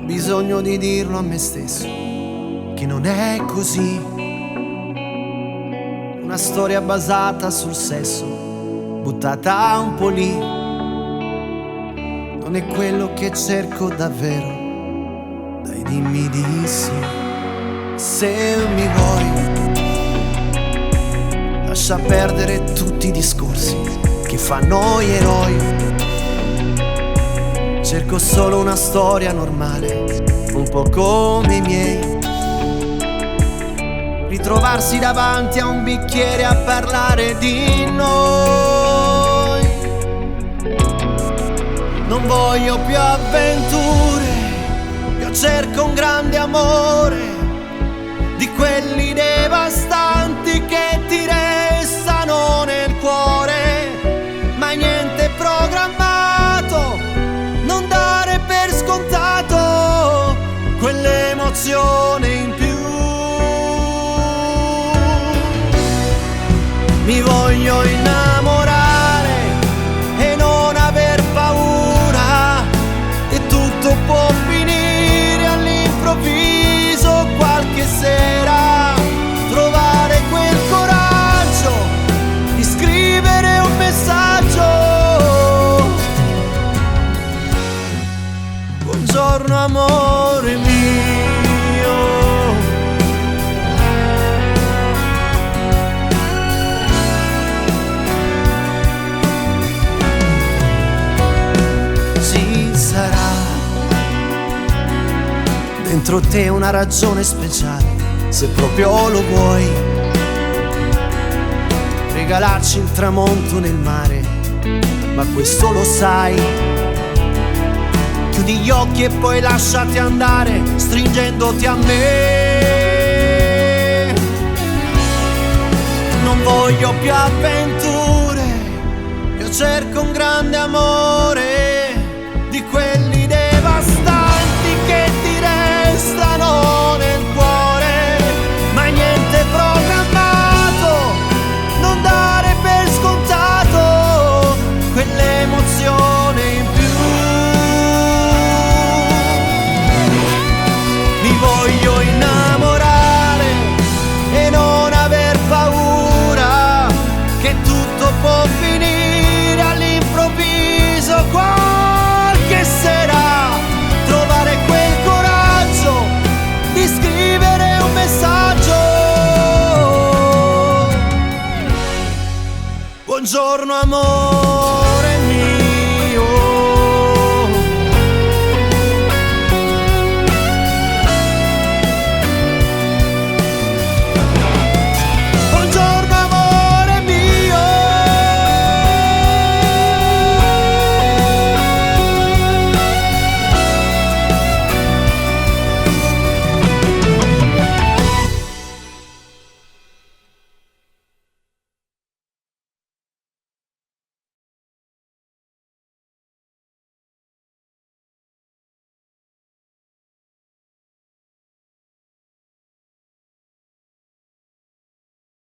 Ho bisogno di dirlo a me stesso, che non è così. Una storia basata sul sesso, buttata un po' lì. Non è quello che cerco davvero, dai dimmi di sì. Se mi vuoi, lascia perdere tutti i discorsi che fanno gli eroi. Cerco solo una storia normale, un po' come i miei. Ritrovarsi davanti a un bicchiere a parlare di noi. Non voglio più avventure, io cerco un grande amore, di quelli devastanti che ti restano nel cuore. Mai niente programmato, non dare per scontato quell'emozione in più. Mi voglio innamorare e non aver paura, e tutto può finire all'improvviso qualche sera. Trovare quel coraggio di scrivere un messaggio. Buongiorno amore mio. Ci sarà dentro te una ragione speciale, se proprio lo vuoi, regalarci il tramonto nel mare, ma questo lo sai. Chiudi gli occhi e poi lasciati andare, stringendoti a me. Non voglio più avventure, io cerco un grande amore, di quelli devastanti che ti restano nel cuore. Ma niente programmato, non dare per scontato quell'emozione in più. Mi voglio innamorare e non aver paura, che tutto può finire all'improvviso qualche sera. Trovare quel coraggio di scrivere un messaggio. Buongiorno amore.